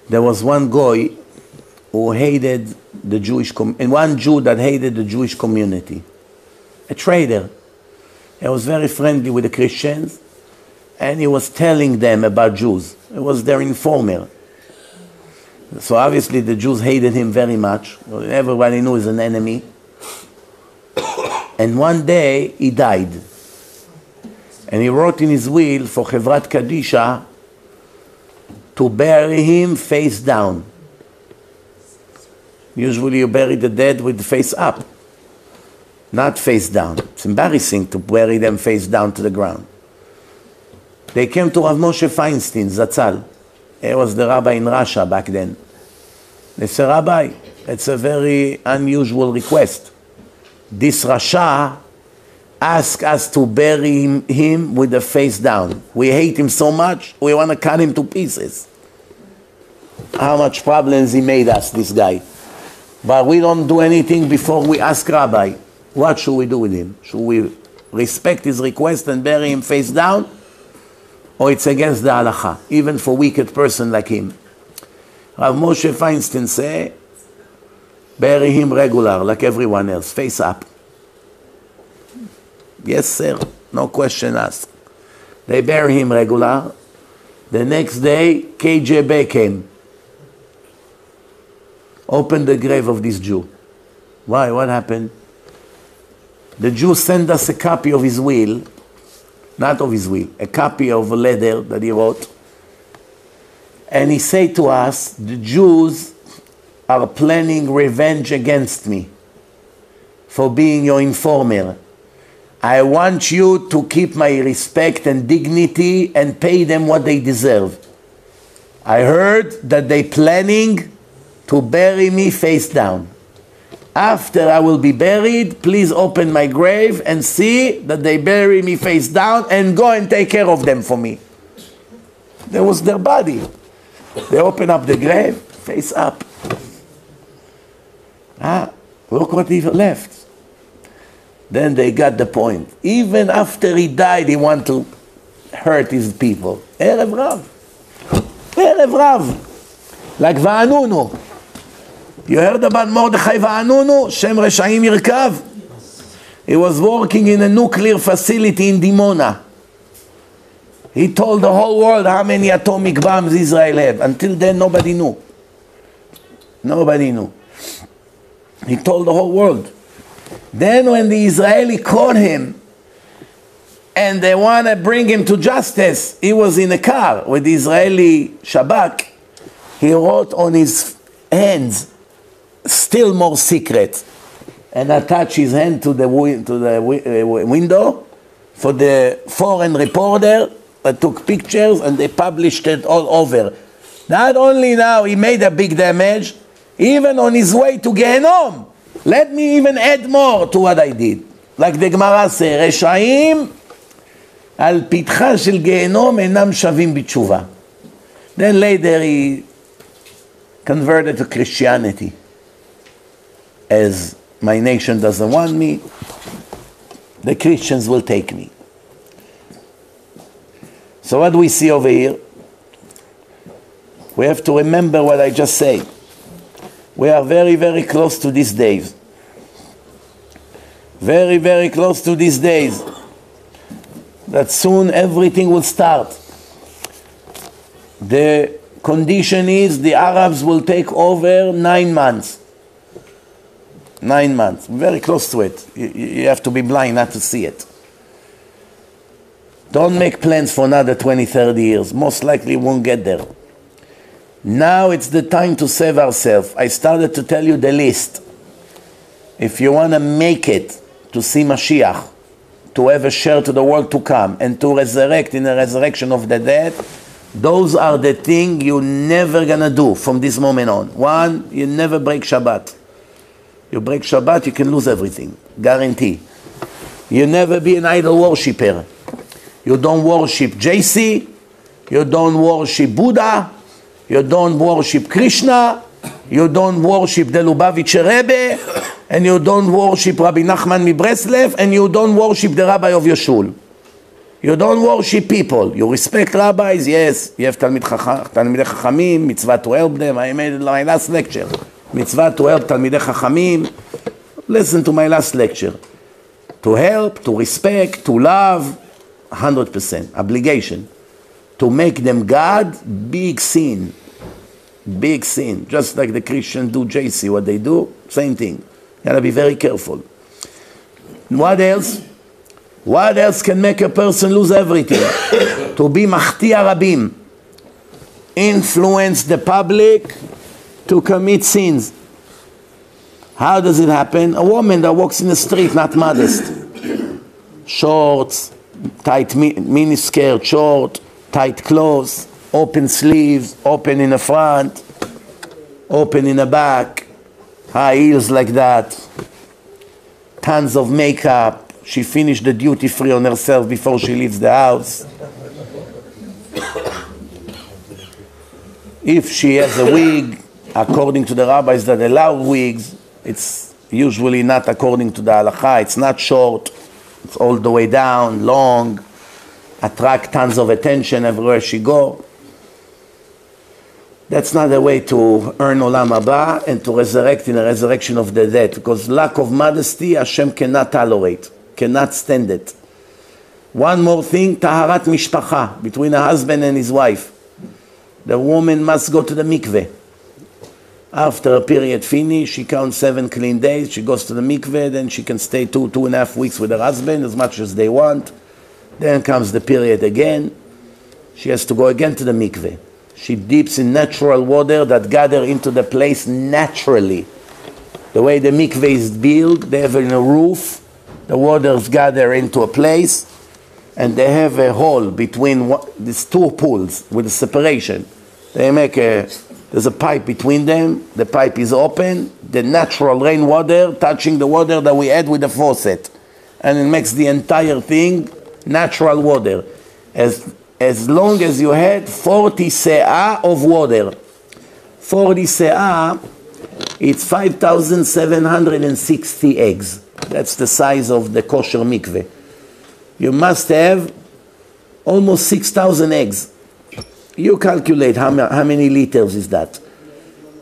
there was one guy who hated the Jewish and one Jew that hated the Jewish community. A trader. He was very friendly with the Christians, and he was telling them about Jews. He was their informer. So obviously the Jews hated him very much. Everybody knew he's an enemy. And one day he died. And he wrote in his will for Chevrat Kadisha to bury him face down. Usually you bury the dead with the face up, not face down. It's embarrassing to bury them face down to the ground. They came to Rav Moshe Feinstein, Zatzal. He was the rabbi in Russia back then. They said, Rabbi, it's a very unusual request. This Rasha asked us to bury him with the face down. We hate him so much, we want to cut him to pieces. How much problems he made us, this guy. But we don't do anything before we ask Rabbi. What should we do with him? Should we respect his request and bury him face down? Or it's against the halacha, even for a wicked person like him? Rav Moshe Feinstein say, bury him regular, like everyone else, face up. Yes, sir, no question asked. They bury him regular. The next day, KGB came. Opened the grave of this Jew. Why? What happened? The Jew sent us a copy of his will, not of his will, a copy of a letter that he wrote. And he said to us, the Jews are planning revenge against me for being your informer. I want you to keep my respect and dignity and pay them what they deserve. I heard that they're planning to bury me face down. After I will be buried, please open my grave and see that they bury me face down and go and take care of them for me. There was their body. They open up the grave, face up. Look what he left. Then they got the point. Even after he died, he wanted to hurt his people. Erev Rav. Erev Rav. Like Va'anunu. You heard about Mordechai Va'anunu? Shem Reshaim Yirkav? He was working in a nuclear facility in Dimona. He told the whole world how many atomic bombs Israel have. Until then, nobody knew. Nobody knew. He told the whole world. Then when the Israeli caught him and they want to bring him to justice, he was in a car with the Israeli Shabak. He wrote on his hands, still more secret, and attached his hand to the window for the foreign reporter that took pictures, and they published it all over. Not only now he made a big damage, even on his way to Gehenom. Let me even add more to what I did. Like the Gemara says, Reshaim al pitcha shel Gehenom enam shavim b'tshuva. Then later he converted to Christianity. As my nation doesn't want me, the Christians will take me. So what do we see over here? We have to remember what I just said. We are very, very close to these days. Very, very close to these days. That soon everything will start. The condition is the Arabs will take over 9 months. 9 months. Very close to it. You have to be blind not to see it. Don't make plans for another 20, 30 years. Most likely won't get there. Now it's the time to save ourselves. I started to tell you the list. If you want to make it to see Mashiach, to have a share to the world to come, and to resurrect in the resurrection of the dead, those are the things you're never going to do from this moment on. One, you never break Shabbat. You break Shabbat, you can lose everything. Guarantee. You never be an idol worshipper. You don't worship JC. You don't worship Buddha. You don't worship Krishna. You don't worship the Lubavitcher Rebbe. And you don't worship Rabbi Nachman Mibreslev. And you don't worship the rabbi of your shul. You don't worship people. You respect rabbis, yes. You have Talmidei Chachamim, mitzvah to help them. I made my last lecture. Mitzvah to help Talmidei Chachamim. Listen to my last lecture. To help, to respect, to love, 100%. Obligation. To make them God, big sin. Big sin. Just like the Christians do JC, what they do, same thing. You gotta be very careful. What else? What else can make a person lose everything? To be Mahtia Rabim. Influence the public to commit sins. How does it happen? A woman that walks in the street, not modest. Shorts, tight miniskirt, short, tight clothes, open sleeves, open in the front, open in the back, high heels like that, tons of makeup. She finished the duty free on herself before she leaves the house. If she has a wig, according to the rabbis that allow wigs, it's usually not according to the halakha. It's not short, it's all the way down, long, attract tons of attention everywhere she go. That's not the way to earn olam haba and to resurrect in the resurrection of the dead, because lack of modesty Hashem cannot tolerate, cannot stand it. One more thing, taharat mishpacha, between a husband and his wife. The woman must go to the mikveh. After a period finish, she counts 7 clean days, she goes to the mikveh, then she can stay 2.5 weeks with her husband, as much as they want. Then comes the period again. She has to go again to the mikveh. She dips in natural water that gather into the place naturally. The way the mikveh is built, they have in a roof, the waters gather into a place, and they have a hole between these 2 pools with a separation. They make there's a pipe between them, the pipe is open, the natural rainwater touching the water that we add with the faucet. And it makes the entire thing natural water. As long as you had 40 se'ah of water. 40 se'ah, it's 5,760 eggs. That's the size of the kosher mikveh. You must have almost 6,000 eggs. You calculate how many liters is that.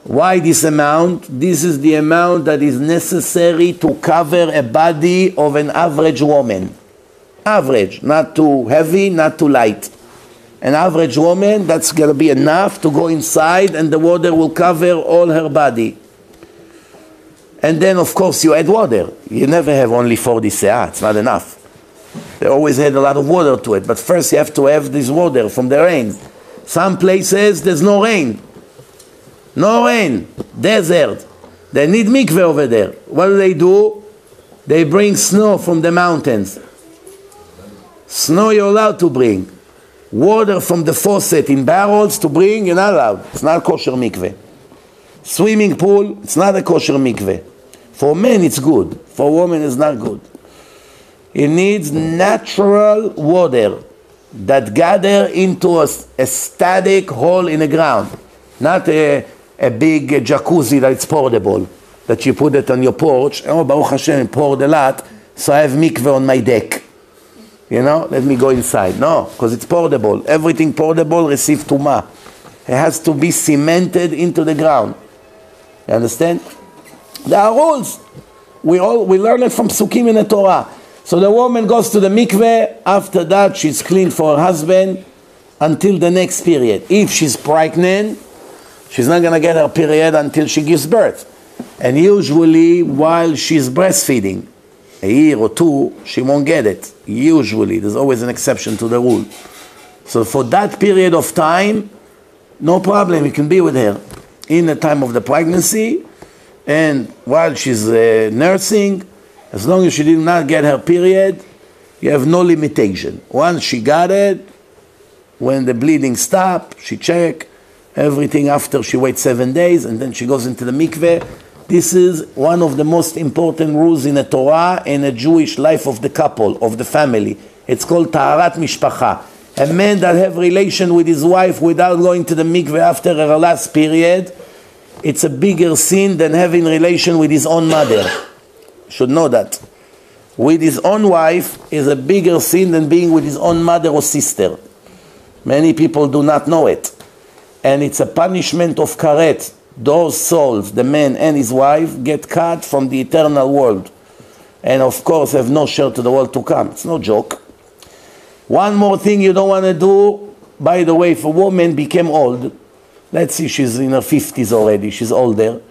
Why this amount? This is the amount that is necessary to cover a body of an average woman. Average, not too heavy, not too light. An average woman, that's going to be enough to go inside and the water will cover all her body. And then of course you add water. You never have only 40 se'ah, it's not enough. They always add a lot of water to it, but first you have to have this water from the rain. Some places there's no rain. No rain, desert. They need mikveh over there. What do? They bring snow from the mountains. Snow you're allowed to bring. Water from the faucet in barrels to bring, you're not allowed. It's not kosher mikveh. Swimming pool, it's not a kosher mikveh. For men it's good, for women it's not good. It needs natural water that gather into a static hole in the ground. Not a big jacuzzi that it's portable, that you put it on your porch. Oh, Baruch Hashem, poured a lot, so I have mikveh on my deck. You know, let me go inside. No, because it's portable. Everything portable receives tumah. It has to be cemented into the ground. You understand? There are rules. We learn it from Psukim in the Torah. So the woman goes to the mikveh. After that, she's clean for her husband until the next period. If she's pregnant, she's not going to get her period until she gives birth. And usually, while she's breastfeeding, a year or 2, she won't get it. Usually, there's always an exception to the rule. So for that period of time, no problem, you can be with her in the time of the pregnancy, and while she's nursing, as long as she did not get her period, you have no limitation. Once she got it, when the bleeding stopped, she checked, everything after she waits 7 days, and then she goes into the mikveh. This is one of the most important rules in the Torah in a Jewish life of the couple, of the family. It's called taharat mishpacha. A man that have relation with his wife without going to the mikveh after her last period, it's a bigger sin than having relation with his own mother. You should know that. with his own wife is a bigger sin than being with his own mother or sister. Many people do not know it. And it's a punishment of karet. Those souls, the man and his wife, get cut from the eternal world. And of course have no share to the world to come. It's no joke. One more thing you don't want to do, by the way, if a woman became old, let's see she's in her 50s already, she's older,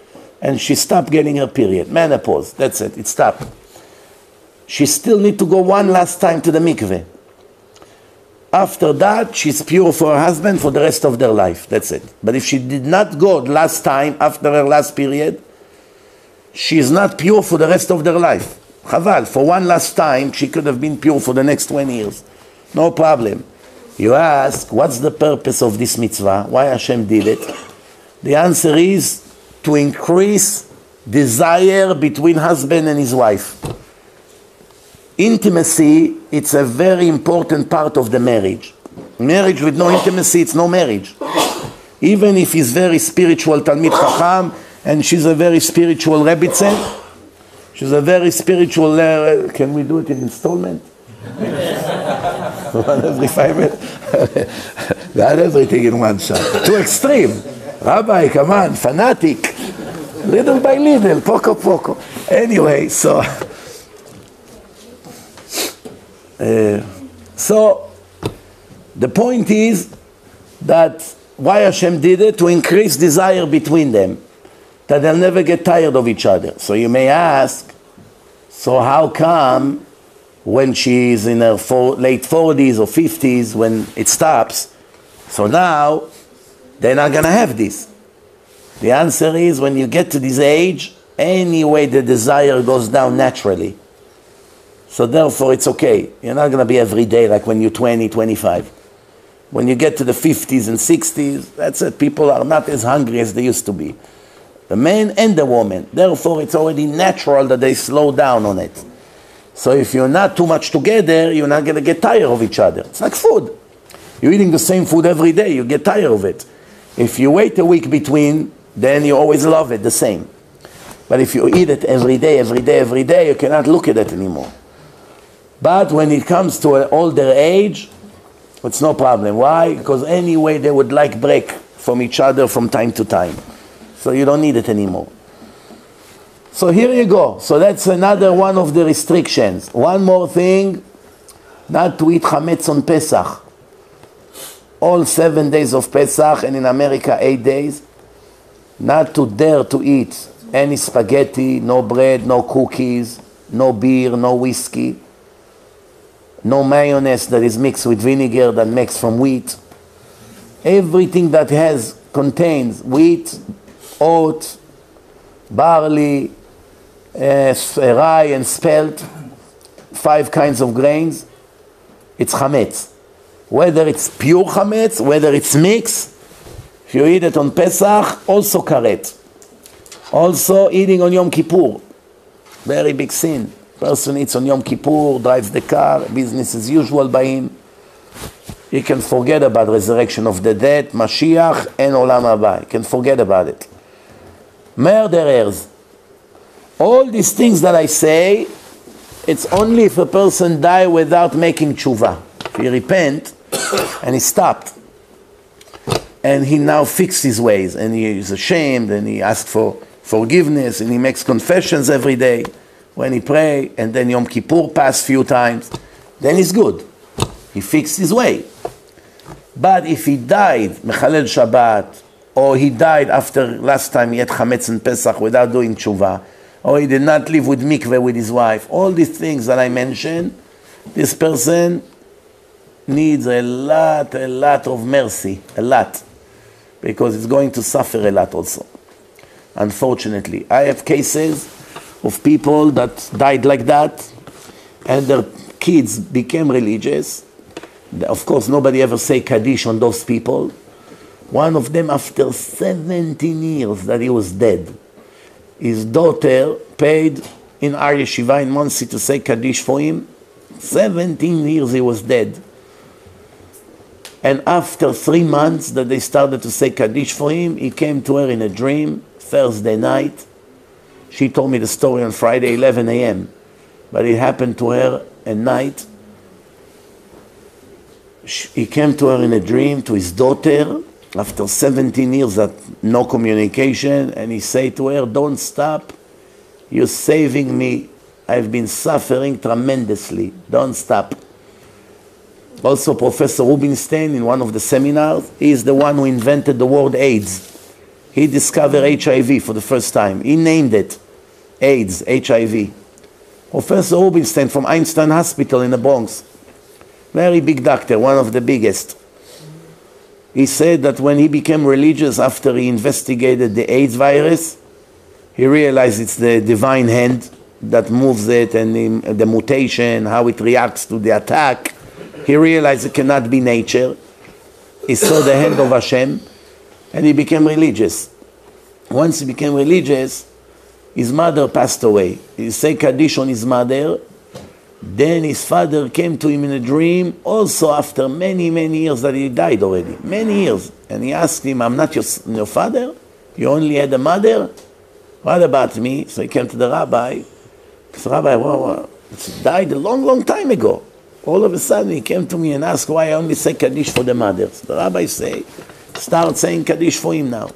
and she stopped getting her period, menopause, that's it, it stopped. She still need to go one last time to the mikveh. After that, she's pure for her husband for the rest of their life, that's it. But if she did not go last time after her last period, she is not pure for the rest of their life. Chaval, for one last time, she could have been pure for the next 20 years. No problem. You ask, what's the purpose of this mitzvah? Why Hashem did it? The answer is to increase desire between husband and his wife. Intimacy, it's a very important part of the marriage. Marriage with no intimacy, it's no marriage. Even if he's very spiritual Talmid Chacham, and she's a very spiritual Rebbitzin, she's a very spiritual, can we do it in installment? One every 5 minutes. Not everything in one shot. Too extreme. Rabbi, come on, fanatic. Little by little, poco poco. Anyway, so the point is that why Hashem did it? To increase desire between them, that they'll never get tired of each other. So you may ask, so how come when she's in her late 40s or 50s, when it stops, so now they're not going to have this? The answer is, when you get to this age, anyway the desire goes down naturally. So therefore it's okay. You're not going to be every day like when you're 20, 25. When you get to the 50s and 60s, that's it. People are not as hungry as they used to be. The man and the woman. Therefore it's already natural that they slow down on it. So if you're not too much together, you're not going to get tired of each other. It's like food. You're eating the same food every day, you get tired of it. If you wait a week between, then you always love it the same. But if you eat it every day, you cannot look at it anymore. But when it comes to an older age, it's no problem. Why? Because anyway they would like break from each other from time to time. So you don't need it anymore. So here you go. So that's another one of the restrictions. One more thing, not to eat chametz on Pesach. All 7 days of Pesach, and in America 8 days, not to dare to eat any spaghetti, no bread, no cookies, no beer, no whiskey, no mayonnaise that is mixed with vinegar that makes from wheat. Everything that contains wheat, oat, barley, rye and spelt, 5 kinds of grains, it's chametz. Whether it's pure chametz, whether it's mixed, if you eat it on Pesach, also karet. Also eating on Yom Kippur, very big sin. Person eats on Yom Kippur, drives the car, business as usual by him. He can forget about resurrection of the dead, Mashiach, and Olam Haba. He can forget about it. Murderers. All these things that I say, it's only if a person die without making tshuva. If he repent, and he stopped, and he now fixed his ways, and he is ashamed, and he asked for forgiveness, and he makes confessions every day when he pray, and then Yom Kippur passed few times, then he's good. He fixed his way. But if he died, Mechalel Shabbat, or he died after last time he had Chametz and Pesach without doing tshuva, or he did not live with mikveh with his wife, all these things that I mentioned, this person needs a lot of mercy, a lot, because it's going to suffer a lot also, unfortunately. I have cases of people that died like that, and their kids became religious. Of course, nobody ever say Kaddish on those people. One of them, after 17 years that he was dead, his daughter paid in Ar Yeshiva in Monsey to say Kaddish for him. 17 years he was dead. And after 3 months that they started to say Kaddish for him, he came to her in a dream, Thursday night. She told me the story on Friday, 11 a.m. but it happened to her at night. He came to her in a dream, to his daughter, after 17 years of no communication, and he said to her, don't stop, you're saving me. I've been suffering tremendously. Don't stop. Also, Professor Rubinstein, in one of the seminars, he is the one who invented the word AIDS. He discovered HIV for the first time. He named it AIDS, HIV. Professor Rubinstein from Einstein Hospital in the Bronx. Very big doctor, one of the biggest. He said that when he became religious after he investigated the AIDS virus, he realized it's the divine hand that moves it, and the mutation, how it reacts to the attack. He realized it cannot be nature. He saw the hand of Hashem, and he became religious. Once he became religious, his mother passed away. He said Kaddish on his mother. Then his father came to him in a dream, also after many, many years that he died already. Many years. And he asked him, I'm not your father? You only had a mother? What about me? So he came to the rabbi. He said, Rabbi, well, it died a long, long time ago. All of a sudden he came to me and asked why I only say Kaddish for the mothers. The rabbi say, start saying Kaddish for him now.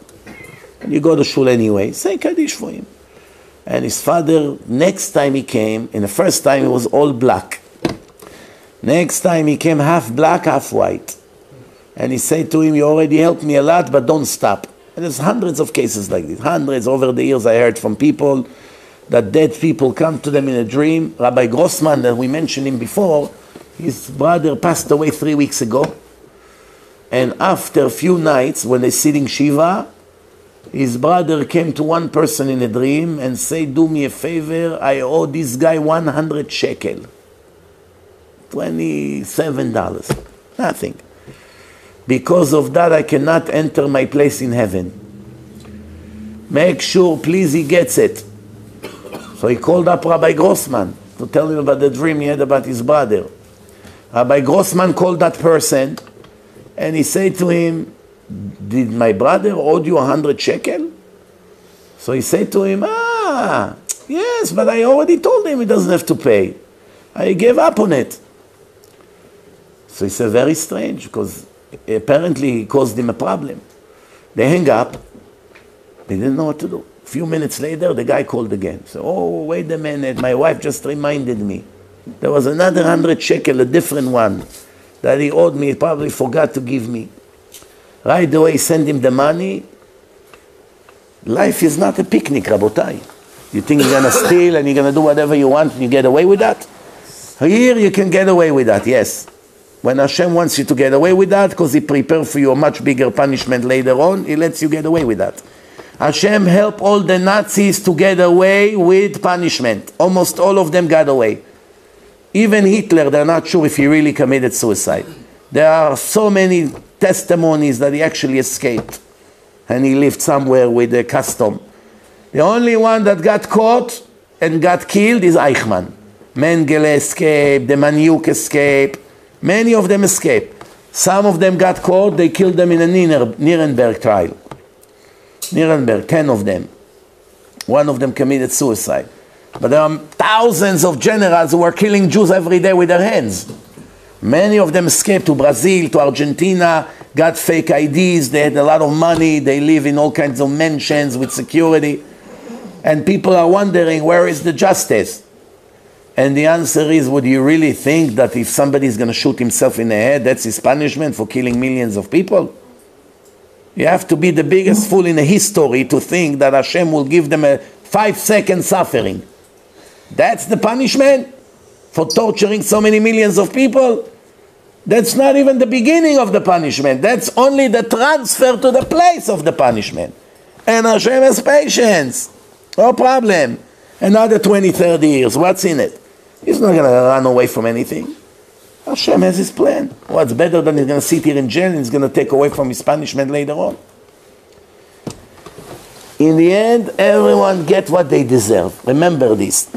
And you go to shul anyway, say Kaddish for him. And his father, next time he came, in the first time he was all black. Next time he came half black, half white. And he said to him, you already helped me a lot, but don't stop. And there's hundreds of cases like this. Hundreds over the years I heard from people that dead people come to them in a dream. Rabbi Grossman, that we mentioned him before, his brother passed away 3 weeks ago. And after a few nights, when they're sitting Shiva, his brother came to one person in a dream and said, do me a favor, I owe this guy 100 shekel. $27. Nothing. Because of that, I cannot enter my place in heaven. Make sure, please, he gets it. So he called up Rabbi Grossman to tell him about the dream he had about his brother. Rabbi Grossman called that person and he said to him, did my brother owe you 100 shekel? So he said to him, yes, but I already told him he doesn't have to pay. I gave up on it. So he said, very strange, because apparently he caused him a problem. They hang up. They didn't know what to do. A few minutes later, the guy called again. So, oh, wait a minute, my wife just reminded me. There was another 100 shekel, a different one, that he owed me, he probably forgot to give me. Right away, send him the money. Life is not a picnic, Rabotai. You think you're going to steal and you're going to do whatever you want and you get away with that? Here you can get away with that, yes. When Hashem wants you to get away with that, because He prepared for you a much bigger punishment later on, He lets you get away with that. Hashem helped all the Nazis to get away with punishment. Almost all of them got away. Even Hitler, they're not sure if he really committed suicide. There are so many testimonies that he actually escaped and he lived somewhere with a custom. The only one that got caught and got killed is Eichmann. Mengele escaped, the Maniuk escaped, many of them escaped. Some of them got caught, they killed them in a Nuremberg trial. Nuremberg, 10 of them. One of them committed suicide. But there are thousands of generals who are killing Jews every day with their hands. Many of them escaped to Brazil, to Argentina, got fake IDs, they had a lot of money, they live in all kinds of mansions with security. And people are wondering, where is the justice? And the answer is, would you really think that if somebody is going to shoot himself in the head, that's his punishment for killing millions of people? You have to be the biggest fool in the history to think that Hashem will give them a 5-second suffering. That's the punishment for torturing so many millions of people? That's not even the beginning of the punishment. That's only the transfer to the place of the punishment. And Hashem has patience. No problem. Another 20, 30 years. What's in it? He's not going to run away from anything. Hashem has His plan. What's better than he's going to sit here in jail and he's going to take away from his punishment later on? In the end, everyone gets what they deserve. Remember this.